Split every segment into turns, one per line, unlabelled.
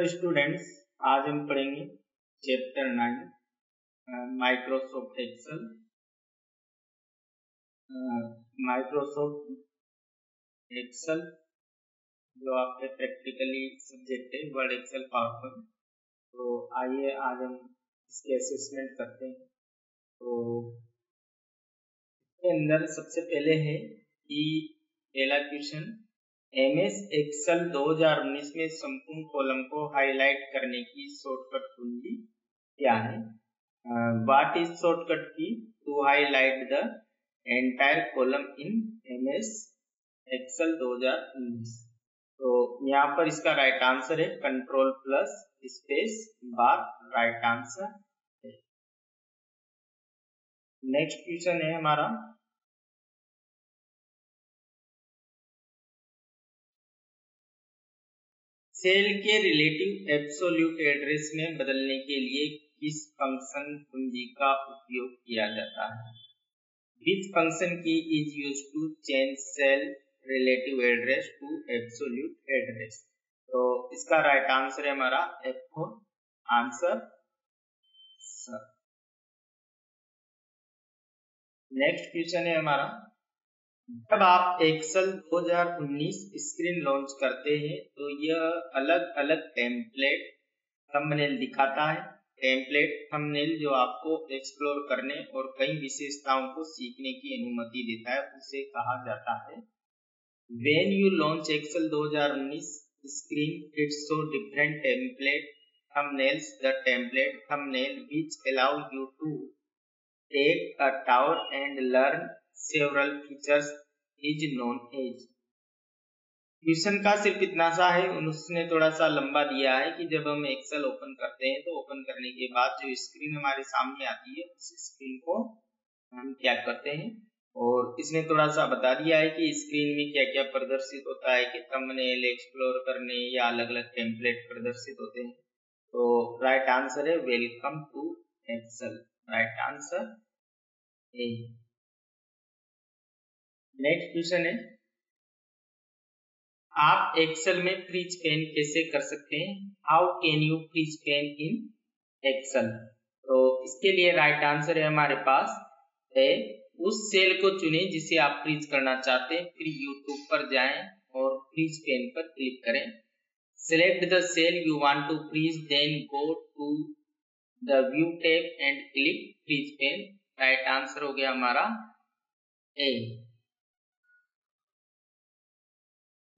Students, आज हम पढ़ेंगे chapter 9 Microsoft Excel. Microsoft Excel जो आपके प्रैक्टिकली सब्जेक्ट है, वर्ड, एक्सेल, पावरपॉइंट। तो आइए आज हम इसके असेसमेंट करते हैं। तो इसके अंदर सबसे पहले है कि पहला क्वेश्चन, MS एक्सेल 2019 में संपूर्ण कॉलम को हाईलाइट करने की शॉर्टकट कुंजी क्या है? What is shortcut key to highlight the entire column in MS Excel 2019? तो यहाँ पर इसका राइट आंसर है control plus space bar, right answer है। नेक्स्ट क्वेश्चन है हमारा, सेल के रिलेटिव एब्सोल्यूट एड्रेस में बदलने के लिए किस फंक्शन कुंजी का उपयोग किया जाता है? Which function key is used to change cell relative address to absolute address? तो इसका राइट आंसर है हमारा F4 आंसर। नेक्स्ट क्वेश्चन है हमारा, जब आप एक्सेल 2019 स्क्रीन लॉन्च करते हैं तो यह अलग अलग टेम्पलेट थंबनेल दिखाता है। टेम्पलेट थंबनेल जो आपको एक्सप्लोर करने और कई विशेषताओं को सीखने की अनुमति देता है, उसे कहा जाता है। When you launch Excel 2019 screen, it show different template thumbnails. The template thumbnail which allow you to take a tour and learn several features is known as। Question का सिर्फ इतना सा है, उसने थोड़ा सा लंबा दिया है कि जब हम एक्सेल ओपन करते हैं तो ओपन करने के बाद जो स्क्रीन हमारे सामने आती है उस स्क्रीन को हम क्या करते हैं, और इसने थोड़ा सा बता दिया है कि स्क्रीन में क्या क्या प्रदर्शित होता है, कि थंबनेल एक्सप्लोर करने या अलग अलग टेम्पलेट प्रदर्शित होते हैं। तो राइट आंसर है welcome to Excel, right answer A. Next question है, आप एक्सेल में फ्रीज पेन कैसे कर सकते हैं? How can you freeze pane in Excel? तो इसके लिए राइट आंसर है हमारे पास है, उस सेल को चुनें जिसे आप फ्रीज करना चाहते हैं, फिर यूट्यूब पर जाएं और फ्रीज पेन पर क्लिक करें। Select the cell you want to freeze, then go to the view tab and click freeze pane. Right answer हो गया हमारा ए।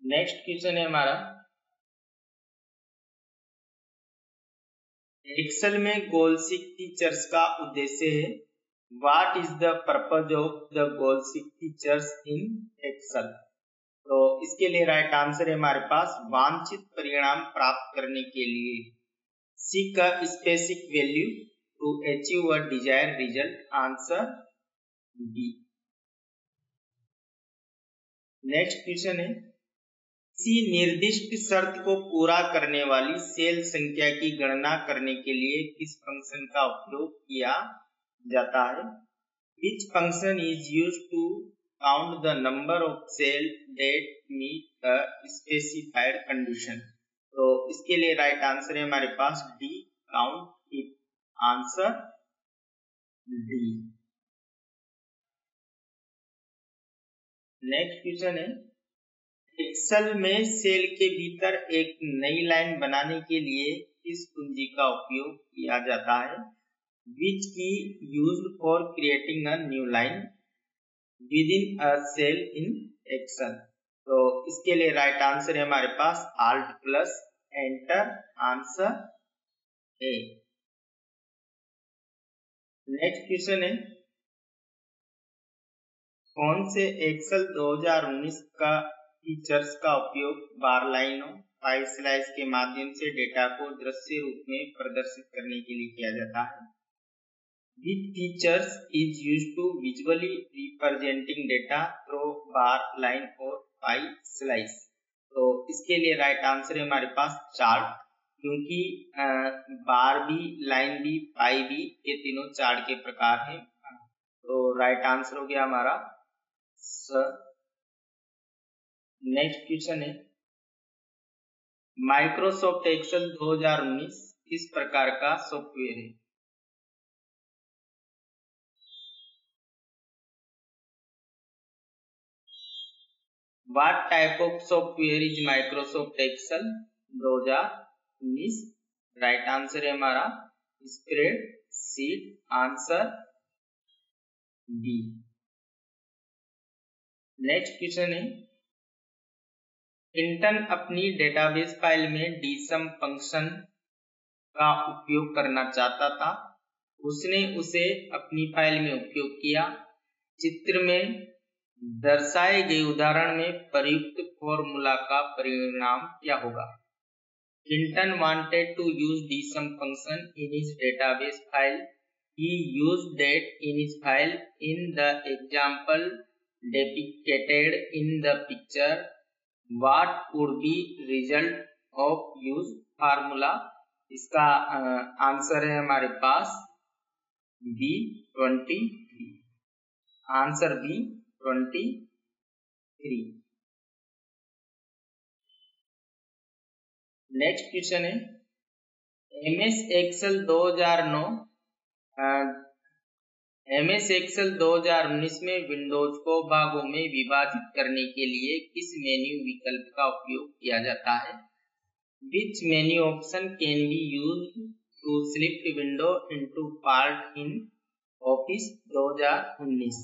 नेक्स्ट क्वेश्चन है हमारा, एक्सेल में गोल सीक फीचर्स का उद्देश्य है। What is the purpose of the goal seek features in Excel? तो इसके लिए राइट आंसर है हमारे पास वांछित परिणाम प्राप्त करने के लिए। Seek a specific value to achieve a desired result, answer B. Next question है, किसी निर्दिष्ट शर्त को पूरा करने वाली सेल संख्या की गणना करने के लिए किस फंक्शन का उपयोग किया जाता है? Which function is used to count the number of cells that meet a specified condition? तो इसके लिए राइट आंसर है हमारे पास D, count it, answer D. Next question है, एक्सेल में सेल के भीतर एक नई लाइन बनाने के लिए किस कुंजी का उपयोग किया जाता है? Which key used for creating a new line within a cell in Excel? तो इसके लिए राइट आंसर है हमारे पास Alt plus enter, answer A. Next question है, कौन से एक्सेल 2019 का फीचर्स का उपयोग बार लाइनों, पाई स्लाइस के माध्यम से डेटा को दृश्य रूप में प्रदर्शित करने के लिए किया जाता है? Which features is used to visually representing data through bar, line और पाई स्लाइस? तो इसके लिए राइट आंसर है हमारे पास चार्ट, क्योंकि बार भी, लाइन भी, पाई भी, ये तीनों चार्ट के प्रकार हैं। तो राइट आंसर हो गया हमारा स। नेक्स्ट क्वेश्चन है, माइक्रोसॉफ्ट एक्सेल 2019 किस प्रकार का सॉफ्टवेयर है? What type of software is Microsoft Excel 2019? Right answer है हमारा spreadsheet, answer B. Next question है, क्लिंटन अपनी डेटाबेस फाइल में डीसम फंक्शन का उपयोग करना चाहता था। उसने उसे अपनी फाइल में उपयोग किया। चित्र में दर्शाए गए उदाहरण में प्रयुक्त फॉर्मूला का परिणाम क्या होगा? Clinton wanted to use dsum function in his database file. He used that in his file in the example depicted in the picture. What would be result of use formula? इसका answer है हमारे पास B23, answer B23। Next question है, MS Excel 2019 में Windows को भागों में विभाजित करने के लिए किस मेन्यू विकल्प का उपयोग किया जाता है? Which menu option can be used to split window into part in Office 2019?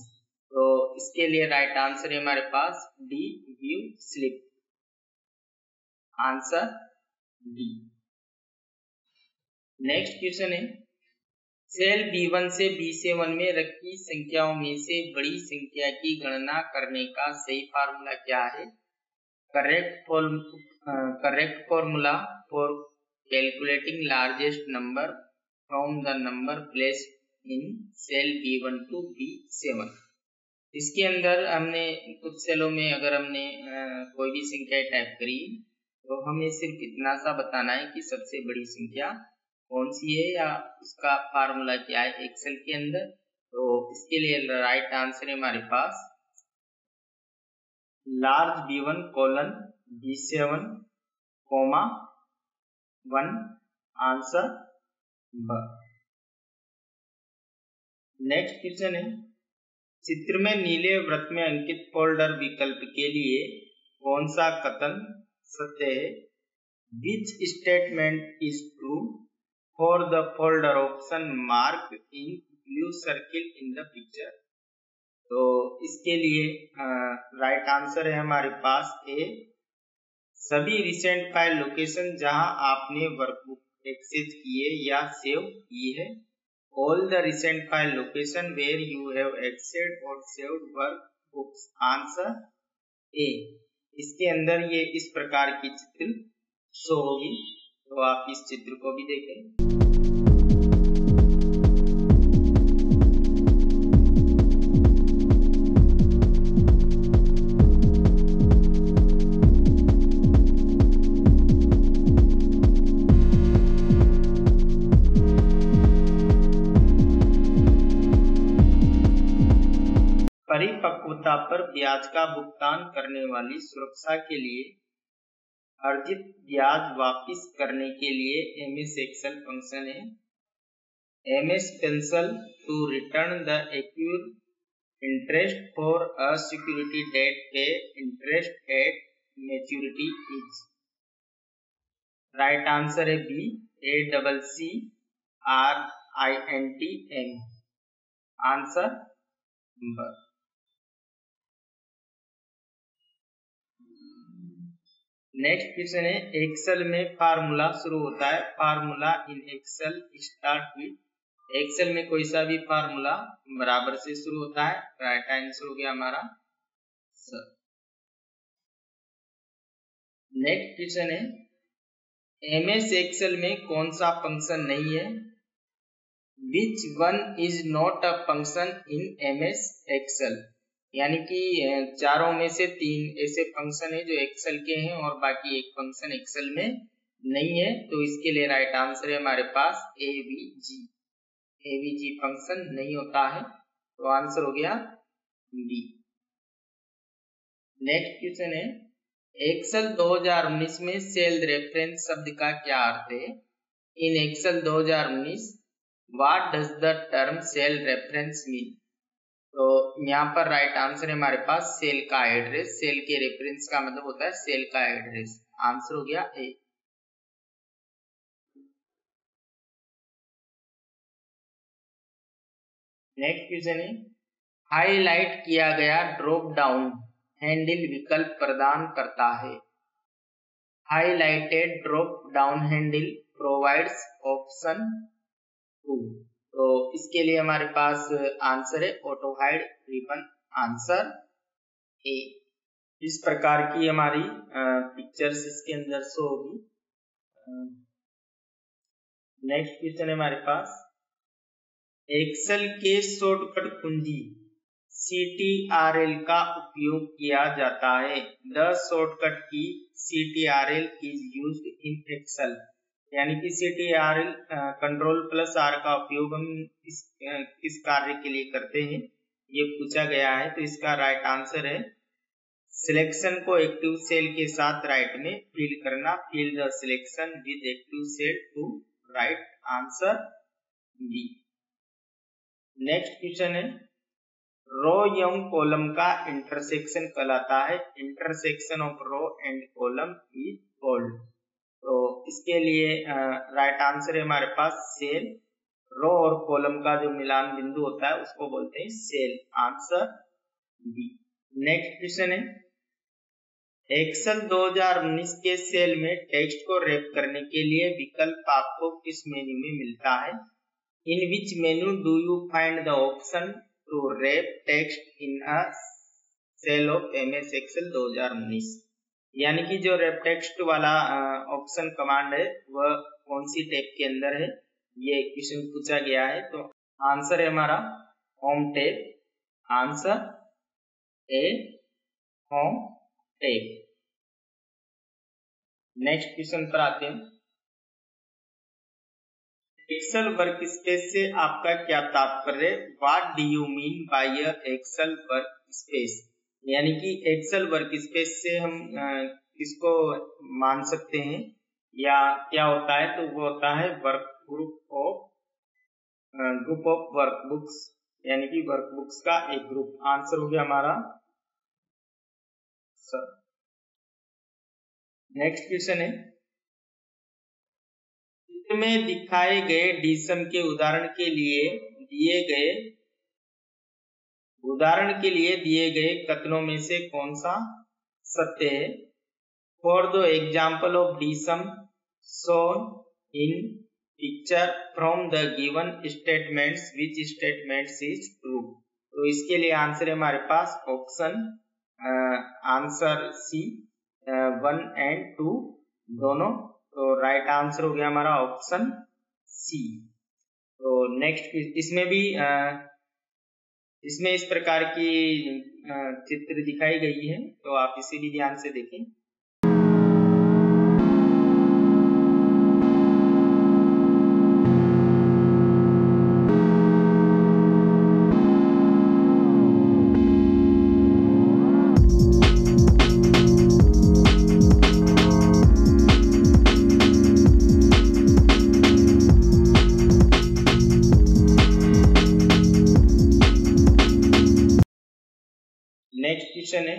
तो इसके लिए राइट आंसर है हमारे पास D, view slip, answer D. Next question है, सेल B1 से B7 में रखी संख्याओं में से बड़ी संख्या की गणना करने का सही फार्मूला क्या है? Correct formula for calculating largest number from the number placed in cell B1 to B7। इसके अंदर हमने कुछ सेलों में अगर हमने कोई भी संख्या टाइप करी तो हमें सिर्फ इतना सा बताना है कि सबसे बड़ी संख्या कौन सी है या उसका फार्मूला क्या है एक्सेल के अंदर। तो इसके लिए राइट आंसर है हमारे पास large B1 colon B7 comma 1, answer ब। नेक्स्ट क्वेश्चन है, चित्र में नीले वृत्त में अंकित फोल्डर विकल्प के लिए कौन सा कथन सत्य है? Which statement is true for the folder option marked in blue circle in the picture? तो इसके लिए राइट आंसर है हमारे पास ए, सभी रिसेंट फाइल लोकेशन जहां आपने वर्कबुक एक्सेस किए या सेव की है। All the recent file location where you have accessed or saved workbooks, answer A. इसके अंदर ये इस प्रकार की चित्र शो होगी, तो आप इस चित्र को भी देखें। परिपक्वता पर ब्याज का भुगतान करने वाली सुरक्षा के लिए अर्जित ब्याज वापिस करने के लिए एमएस एक्सेल फंक्शन है MS pencil to return the accrued interest for a security that pay interest at maturity is. Right answer है बी, ACCRINTM, आंसर ब। नेक्स्ट क्वेश्चन है, एक्सेल में फार्मूला शुरू होता है, formula in Excel start with. Excel में कोई सा भी फार्मूला बराबर से शुरू होता है। राइट आंसर हो गया हमारा सर। नेक्स्ट क्वेश्चन है, एमएस एक्सेल में कौन सा फंक्शन नहीं है? Which one is not a function in MS Excel? यानी कि चारों में से 3 ऐसे फंक्शन है जो एक्सेल के हैं और बाकी एक फंक्शन एक्सेल में नहीं है। तो इसके लिए राइट आंसर है हमारे पास एवीजी फंक्शन नहीं होता है, तो आंसर हो गया बी। नेक्स्ट क्वेश्चन है, एक्सेल 2019 में सेल रेफरेंस शब्द का क्या अर्थ है? In Excel 2019 what does the term cell reference mean? तो यहाँ पर राइट आंसर है हमारे पास सेल का एड्रेस। सेल के रेफरेंस का मतलब होता है सेल का एड्रेस। आंसर हो गया ए। नेक्स्ट क्वेश्चन है, हाईलाइट किया गया ड्रॉप डाउन हैंडल विकल्प प्रदान करता है। Highlighted drop down handle provides option 2। तो इसके लिए हमारे पास आंसर है auto hide ribbon. Answer A. इस प्रकार की हमारी पिक्चर्स इसके अंदर शो होगी। नेक्स्ट क्वेश्चन है हमारे पास, एक्सेल के शॉर्टकट कुंजी CTRL का उपयोग किया जाता है। The shortcut key CTRL is used in Excel. यानी कि CTRL Ctrl+R का उपयोग हम किस कार्य के लिए करते हैं, ये पूछा गया है। तो इसका राइट आंसर है सिलेक्शन को एक्टिव सेल के साथ राइट में फिल करना। Fill the selection with active cell to right. Answer B. Next question है, रो एवं कॉलम का इंटरसेक्शन कहलाता है। Intersection of row and column is called. तो इसके लिए राइट आंसर है हमारे पास सेल। रो और कॉलम का जो मिलान बिंदु होता है उसको बोलते हैं cell. Answer B. Next question है, एक्सेल 2019 के सेल में टेक्स्ट को रैप करने के लिए विकल्प आपको किस मेन्यू में मिलता है? In which menu do you find the option to wrap text in a cell of MS Excel 2019? यानी कि जो रैप टेक्स्ट वाला ऑप्शन कमांड है वह कौन सी टैब के अंदर है, ये क्वेश्चन पूछा गया है। तो आंसर है हमारा home tab. Answer A, home tab. Next question पर आते हैं, एक्सेल वर्कस्पेस से आपका क्या तात्पर्य? What do you mean by Excel workspace? यानी कि एक्सेल वर्कस्पेस से हम किसको मान सकते हैं या क्या होता है? तो वो होता है ग्रुप ऑफ वर्कबुक्स, यानी कि वर्कबुक्स का एक ग्रुप। आंसर हो गया हमारा सर। नेक्स्ट क्वेश्चन है, चित्र में दिखाए गए डीसम के उदाहरण के लिए दिए गए कथनों में से कौन सा सत्य है? For the example of DSUM shown in picture from the given statements, which statements is true? तो इसके लिए आंसर है हमारे पास ऑप्शन आंसर सी 1 and 2 दोनों। तो राइट आंसर हो गया हमारा ऑप्शन सी। तो नेक्स्ट इसमें इस प्रकार की चित्र दिखाई गई है, तो आप इसे भी ध्यान से देखें। नेक्स्ट क्वेश्चन है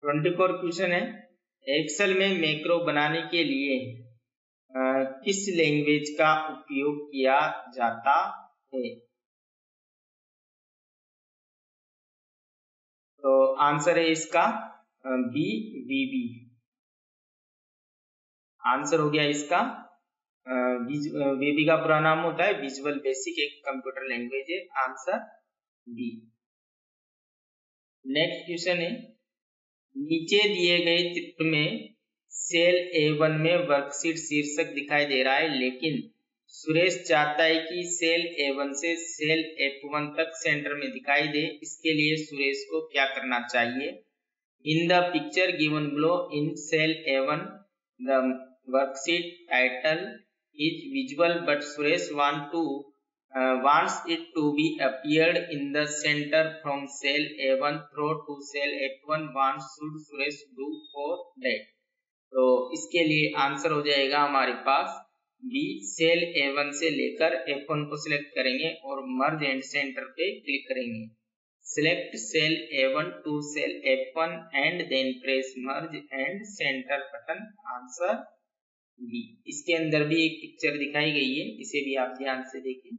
24 क्वेश्चन है, एक्सेल में मैक्रो बनाने के लिए किस लैंग्वेज का उपयोग किया जाता है? तो आंसर है इसका बी, VB। आंसर हो गया इसका VB का पूरा नाम होता है विजुअल बेसिक, एक कंप्यूटर लैंग्वेज है। Answer B. नेक्स्ट क्वेश्चन है, नीचे दिए गए चित्र में सेल A1 में वर्कशीट शीर्षक दिखाई दे रहा है, लेकिन सुरेश चाहता है कि सेल A1 से सेल F1 तक सेंटर में दिखाई दे। इसके लिए सुरेश को क्या करना चाहिए? In the picture given below in cell A1 the worksheet title is visible but Suresh want to wants it to be appeared in the center from cell A1 through to cell F1 wants should Suresh do for that। तो इसके लिए answer हो जाएगा हमारे पास B, cell A1 से लेकर F1 को सिलेक्ट करेंगे और मर्ज एंड सेंटर पे क्लिक करेंगे। Select cell A1 to cell F1 and then press merge and center button। Answer B. इसके अंदर भी एक पिक्चर दिखाई गई है, इसे भी आप ध्यान से देखें।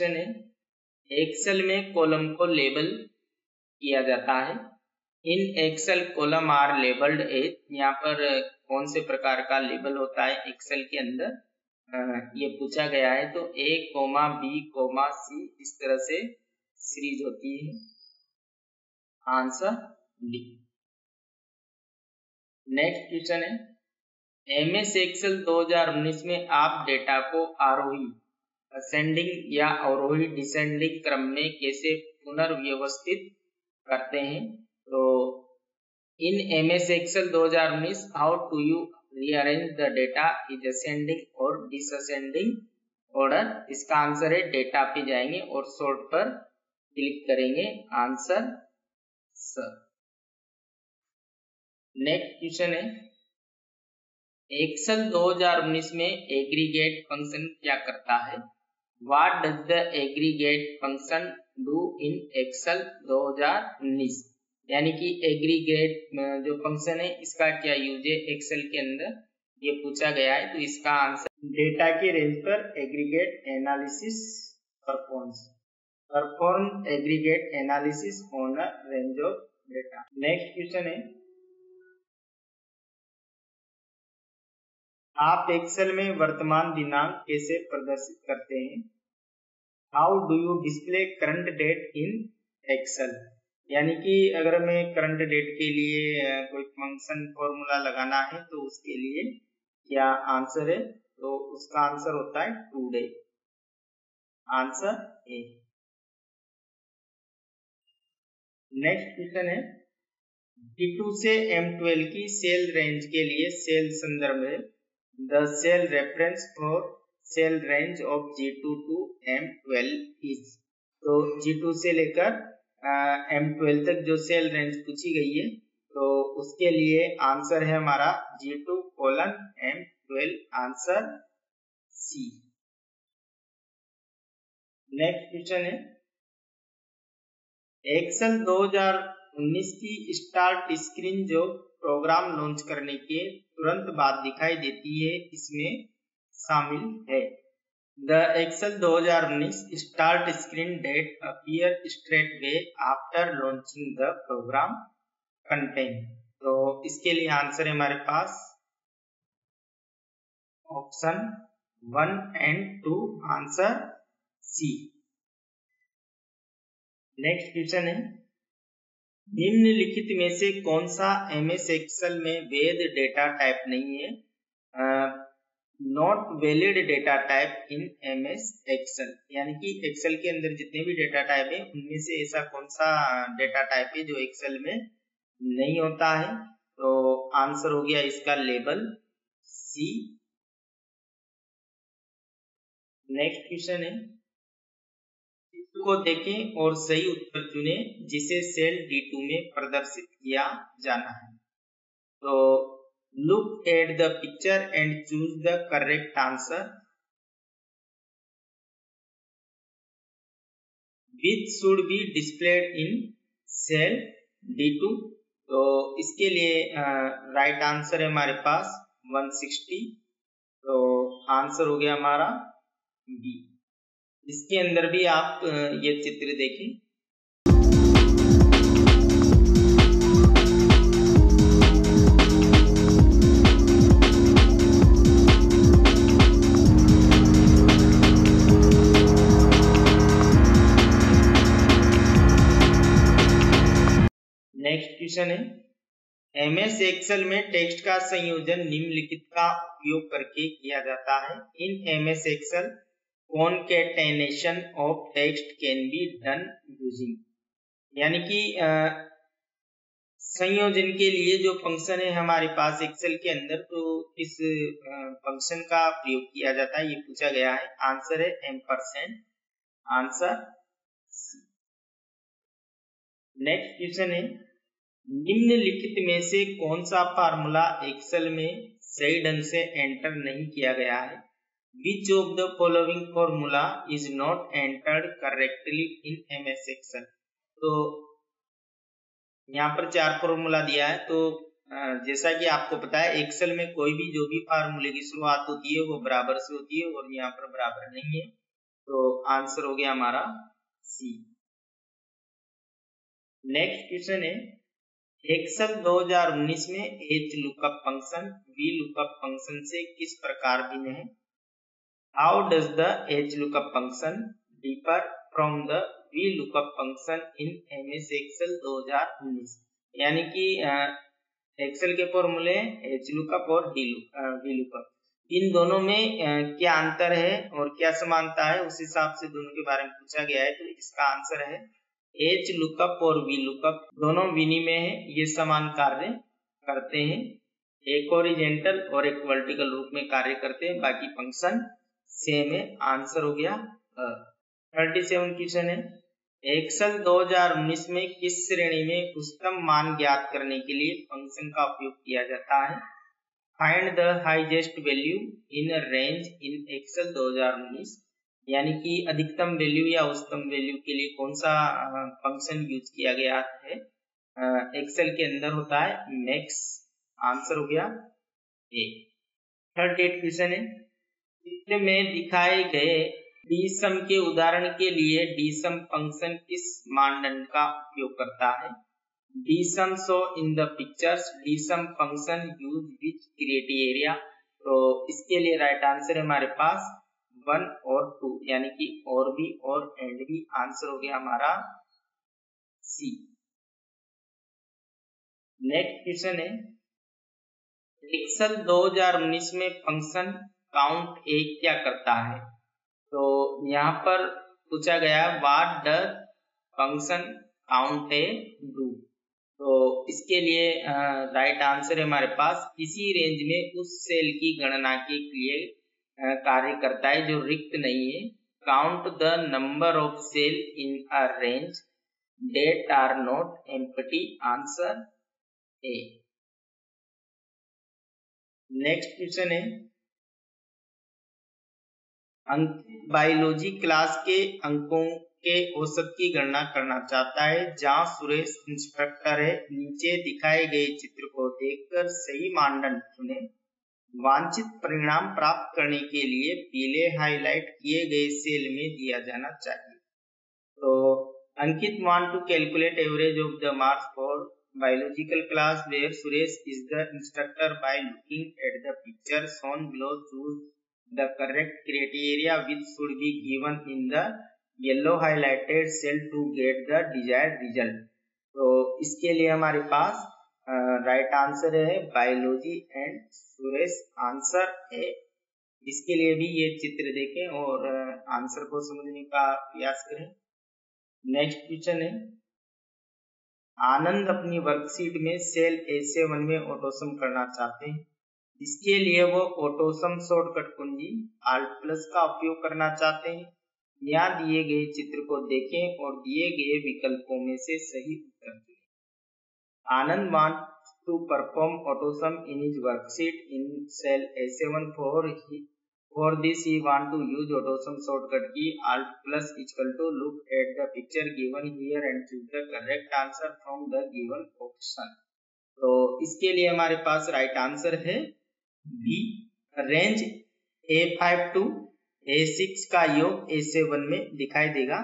है एक्सेल में कॉलम को लेबल किया जाता है। In Excel column are labelled as, यहाँ पर कौन से प्रकार का लेबल होता है एक्सेल के अंदर ये पूछा गया है। तो ए कोमा बी कोमा सी इस तरह से सीरीज होती है। Answer D. नेक्स्ट क्वेश्चन है एमएस एक्सेल 2019 में आप डेटा को आरोही, असेंडिंग या अवरोही डिसेंडिंग क्रम में कैसे पुनर्व्यवस्थित करते हैं। तो in MS Excel 2019 how to you rearrange the data is ascending और डिसअसेंडिंग ऑर्डर। इसका आंसर है डेटा पे जाएंगे और सॉर्ट पर क्लिक करेंगे। Answer sir. नेक्स्ट क्वेश्चन है एक्सेल 2019 में एग्रीगेट फंक्शन क्या करता है। What does the aggregate function do in Excel 2019। यानी कि एग्रीगेट जो फंक्शन है इसका क्या यूज है एक्सेल के अंदर, ये पूछा गया है। तो इसका आंसर डेटा के रेंज पर aggregate analysis perform aggregate analysis on a range of data. Next question है आप एक्सेल में वर्तमान दिनांक कैसे प्रदर्शित करते हैं। How do you display current date in Excel. यानी कि अगर हमें करंट डेट के लिए कोई फंक्शन फॉर्मूला लगाना है तो उसके लिए क्या आंसर है। तो उसका आंसर होता है today. Answer A. Next question है D2 से M12 की सेल रेंज के लिए सेल संदर्भ है। The cell reference for cell range of G2 to M12 is। तो G2 से लेकर M12 तक जो सेल रेंज पूछी गई है तो उसके लिए आंसर है हमारा G2 colon M12। Answer C. Next question है एक्सेल 2019 की स्टार्ट स्क्रीन जो प्रोग्राम लॉन्च करने के तुरंत बाद दिखाई देती है इसमें शामिल है। The Excel 2019 start screen that appear straight way after launching the program content. तो इसके लिए आंसर है हमारे पास option 1 and 2। Answer C. Next question है निम्नलिखित में से कौन सा एमएस एक्सेल में वैध डेटा टाइप नहीं है। Not valid data type in MS Excel. यानी कि एक्सेल के अंदर जितने भी डेटा टाइप है उनमें से ऐसा कौन सा डेटा टाइप है जो एक्सेल में नहीं होता है। तो आंसर हो गया इसका लेबल सी। नेक्स्ट क्वेश्चन है को देखें और सही उत्तर चुनें जिसे सेल D2 में प्रदर्शित किया जाना है। तो look at the picture and choose the correct answer. Which should be displayed in cell D2। तो इसके लिए राइट आंसर है हमारे पास 160। तो आंसर हो गया हमारा बी। इसके अंदर भी आप ये चित्र देखें। नेक्स्ट क्वेश्चन है एमएस एक्सेल में टेक्स्ट का संयोजन निम्नलिखित का उपयोग करके किया जाता है। In MS Excel concatenation of text can be done using, यानी कि संयोजन के लिए जो फंक्शन है हमारे पास एक्सेल के अंदर, तो इस फंक्शन का प्रयोग किया जाता है, ये पूछा गया है। आंसर है ampersand, answer C. Next question है, निम्नलिखित में से कौन सा फार्मूला एक्सेल में सही ढंग से एंटर नहीं किया गया है? Which of the following formula is not entered correctly in MS Excel? तो यहाँ पर 4 फॉर्मूला दिया है। तो जैसा कि आपको पता है एक्सेल में कोई भी जो भी फार्मूले की शुरुआत होती है वो बराबर से होती है, और यहाँ पर बराबर नहीं है, तो आंसर हो गया हमारा सी। नेक्स्ट क्वेश्चन है, एक्सेल 2019 में H lookup function V lookup function से किस प्रकार भिन्न है? How does the HLOOKUP function differ from the VLOOKUP function in MS Excel 2019? यानी कि एक्सेल के फॉर्मूले HLOOKUP और VLOOKUP, इन दोनों में क्या अंतर है और क्या समानता है, उस हिसाब से दोनों के बारे में पूछा गया है। तो इसका आंसर है HLOOKUP और VLOOKUP दोनों विनिमय है, ये समान कार्य करते हैं, एक हॉरिजॉन्टल और एक वर्टिकल रूप में कार्य करते हैं, बाकी फंक्शन सेम है। आंसर हो गया 37 क्वेश्चन है, एक्सेल 2019 में किस श्रेणी में उच्चतम मान ज्ञात करने के लिए फंक्शन का उपयोग किया जाता है? Find the highest value in range in Excel 2019, यानी कि अधिकतम वैल्यू या उच्चतम वैल्यू के लिए कौन सा फंक्शन यूज किया गया है एक्सेल के अंदर, होता है मैक्स। आंसर हो गया ए। 38 क्वेश्चन है, चित्र में दिखाए गए डीसम के उदाहरण के लिए डीसम फंक्शन किस मानदंड का उपयोग करता है? DSUM show in the pictures, DSUM function use which criteria. तो इसके लिए राइट आंसर है हमारे पास 1 और 2, यानी कि और भी और एंड भी। आंसर हो गया हमारा सी। नेक्स्ट क्वेश्चन है, एक्सेल 2019 में फंक्शन काउंट ए क्या करता है? तो यहाँ पर पूछा गया what does function count A do. तो इसके लिए राइट आंसर है हमारे पास किसी रेंज में उस सेल की गणना के लिए कार्य करता है जो रिक्त नहीं है। Count the number of cell in a range that are not empty. Answer A. Next question है, बायोलॉजी क्लास के अंकों के औसत की गणना करना चाहता है, जहां सुरेश इंस्ट्रक्टर है। नीचे दिखाए गए चित्र को देखकर सही मानदंड चुनें। वांछित परिणाम प्राप्त करने के लिए पीले हाईलाइट किए गए सेल में दिया जाना चाहिए। तो Ankit want to calculate average of the marks for biological class where Suresh is the instructor. By looking at the picture shown below, choose the correct criteria which should be given in the yellow highlighted cell to get the desired result. तो इसके लिए हमारे पास right answer है biology and Suresh. Answer है। इसके लिए भी ये चित्र देखें और आंसर को समझने का प्रयास करें। नेक्स्ट क्वेश्चन है, आनंद अपनी वर्कशीट में सेल A7 में ऑटोसम करना चाहते हैं। इसके लिए वो ऑटोसम शॉर्टकट कुंजी Alt+ का उपयोग करना चाहते हैं। यहाँ दिए गए चित्र को देखें और दिए गए विकल्पों में से सही उत्तर चुनें। आनंद wants to perform AutoSum in his worksheet in cell A7. For this he want to use AutoSum shortcut key Alt+ equal to look at the picture given here and choose the correct answer from the given option. तो इसके लिए हमारे पास right answer है B. Range A5 to A6 का योग A7 में दिखाई देगा।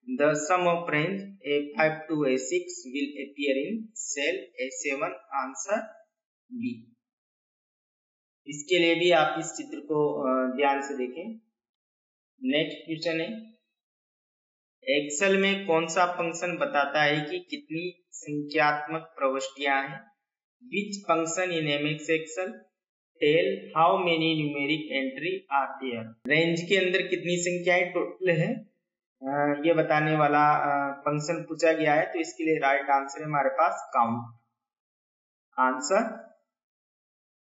The sum of range A5 to A6 will appear in cell A7. Answer B. इसके लिए भी आप इस चित्र को ध्यान से देखें। नेक्स्ट क्वेश्चन है, एक्सेल में कौन सा फंक्शन बताता है कि कितनी संख्यात्मक प्रविष्टियां हैं? Which function in MS Excel tell how many numeric entry are there. Range के अंदर कितनी संख्याएं टोटल है ये बताने वाला फंक्शन पूछा गया है, तो इसके लिए राइट आंसर है हमारे पास count, answer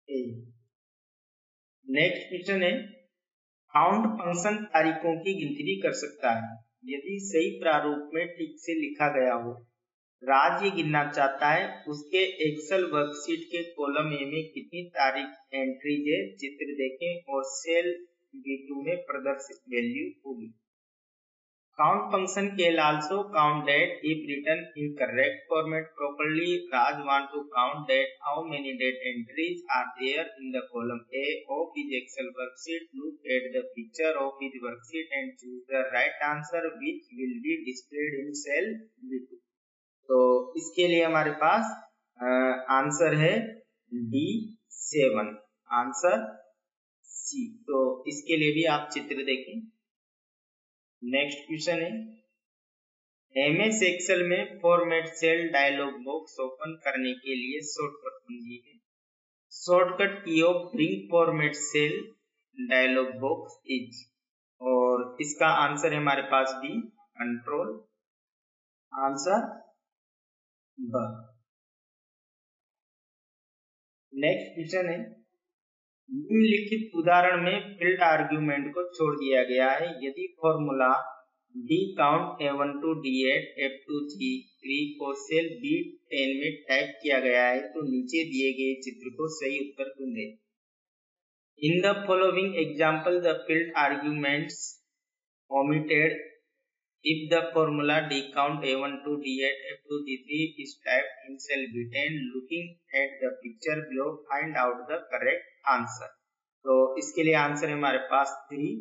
A. Next question है काउंट फंक्शन तारीखों की गिनती कर सकता है यदि सही प्रारूप में ठीक से लिखा गया हो। राज ये गिनना चाहता है उसके एक्सेल वर्कशीट के कॉलम ए में कितनी तारीख एंट्रीज है, चित्र देखें और सेल B2 में प्रदर्शित वैल्यू होगी। Count function can also count that if written in correct format properly. Raj want to count that how many date entries are there in the column A of his Excel worksheet. Look at the picture of his worksheet and choose the right answer which will be displayed in cell B2. तो इसके लिए हमारे पास answer है D7, answer C। तो इसके लिए भी आप चित्र देखें। नेक्स्ट क्वेश्चन है एमएस एक्सेल में format cell dialog box open करने के लिए शॉर्टकट कुंजी है। Shortcut key of bring format cell dialog box is, और इसका आंसर है हमारे पास बी कंट्रोल, आंसर ब। नेक्स्ट क्वेश्चन है निम्नलिखित उदाहरण में फील्ड आर्ग्यूमेंट को छोड़ दिया गया है यदि formula D count A1 to D8 F2 G3 को सेल B10 में टाइप किया गया है तो नीचे दिए गए चित्र को सही उत्तर ढूंढें। In the following example the field arguments omitted if the formula D count A1 to D8 F2 G3 is typed in cell B10. Looking at the picture below, find out the correct answer. तो इसके लिए answer है हमारे पास 3,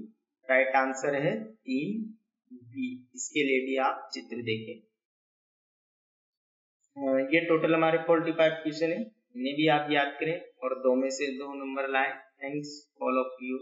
right answer है 3B। इसके लिए भी आप चित्र देखें। ये टोटल हमारे 45 क्वेश्चन है, इन्हें भी आप याद करें और 2 में से 2 नंबर लाएं। Thanks all of you.